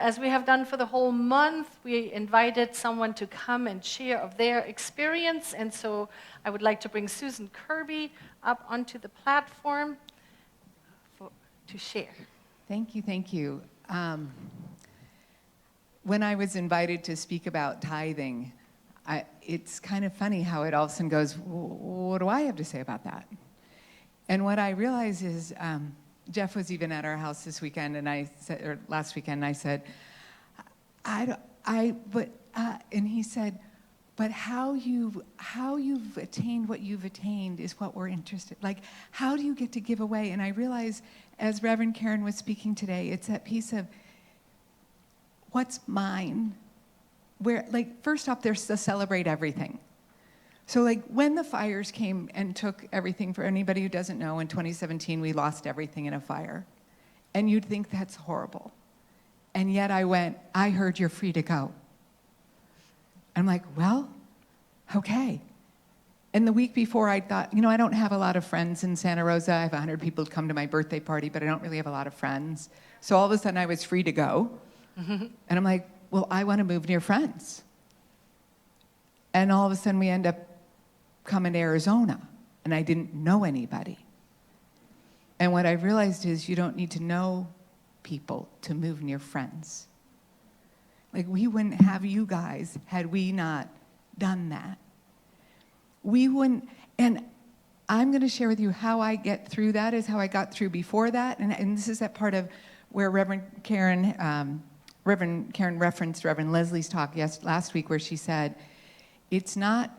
As we have done for the whole month, we invited someone to come and share of their experience. And so I would like to bring Susan Kerby up onto the platform to share. Thank you, thank you. When I was invited to speak about tithing, it's kind of funny how it all of a sudden goes, what do I have to say about that? And what I realize is, Jeff was even at our house this weekend, and I said, or last weekend, and I said, and he said, but how you've attained what you've attained is what we're interested. Like, how do you get to give away? And I realized, as Reverend Karen was speaking today, it's that piece of what's mine. Where, like, first off, there's to celebrate everything. So, like, when the fires came and took everything, for anybody who doesn't know, in 2017, we lost everything in a fire. And you'd think that's horrible. And yet I heard you're free to go. I'm like, well, okay. And the week before, I thought, I don't have a lot of friends in Santa Rosa. I have 100 people come to my birthday party, but I don't really have a lot of friends. So all of a sudden, I was free to go. And I'm like, well, I want to move near friends. And all of a sudden, we end up coming to Arizona, and I didn't know anybody. And what I realized is you don't need to know people to move near friends. Like, we wouldn't have you guys had we not done that. We wouldn't, and I'm going to share with you how I get through that, is how I got through before that, and this is that part of where Reverend Karen referenced Reverend Leslie's talk last week, where she said, it's not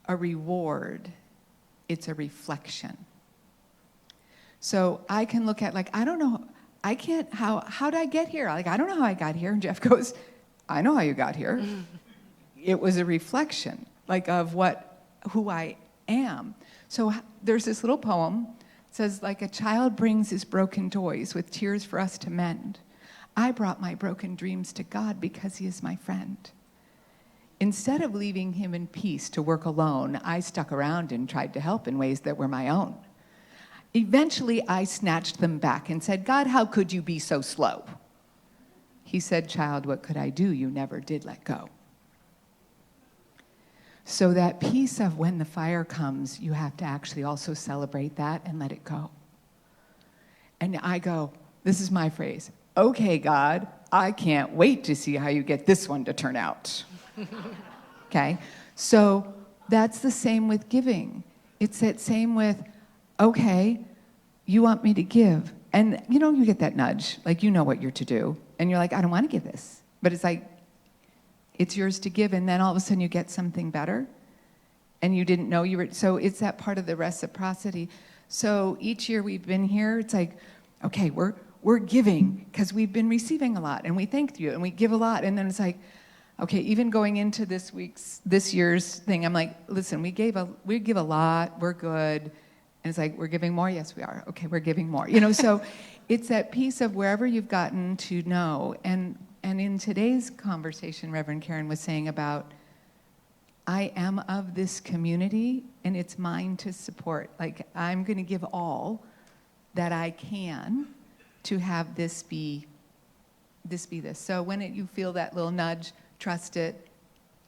a reward, it's a reflection. So I can look at, like, I don't know, how did I get here? Like, I don't know how I got here. And Jeff goes, I know how you got here. It was a reflection, like, of who I am. So there's this little poem. It says, like a child brings his broken toys with tears for us to mend. I brought my broken dreams to God because he is my friend. Instead of leaving him in peace to work alone, I stuck around and tried to help in ways that were my own. Eventually, I snatched them back and said, God, how could you be so slow? He said, child, what could I do? You never did let go. So that piece of when the fire comes, you have to actually also celebrate that and let it go. And I go, this is my phrase, okay, God, I can't wait to see how you get this one to turn out. Okay? So that's the same with giving. It's that same with, okay, you want me to give. And, you get that nudge, like, you know what you're to do. And you're like, I don't want to give this. But it's like, it's yours to give, and then all of a sudden you get something better, and you didn't know you were, so it's that part of the reciprocity. So each year we've been here, it's like, okay, we're giving, because we've been receiving a lot, and we thank you, and we give a lot, and then it's like, okay, even going into this year's thing, I'm like, listen, we give a lot, we're good, and it's like, we're giving more? Yes, we are. Okay, we're giving more. So it's that piece of wherever you've gotten to know, and in today's conversation, Reverend Karen was saying about, I am of this community, and it's mine to support. Like, I'm going to give all that I can to have this be this. So when you feel that little nudge, trust it.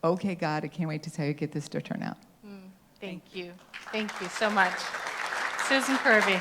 Okay, God, I can't wait to see how you get this to turn out. Thank you. Thank you so much. Susan Kerby.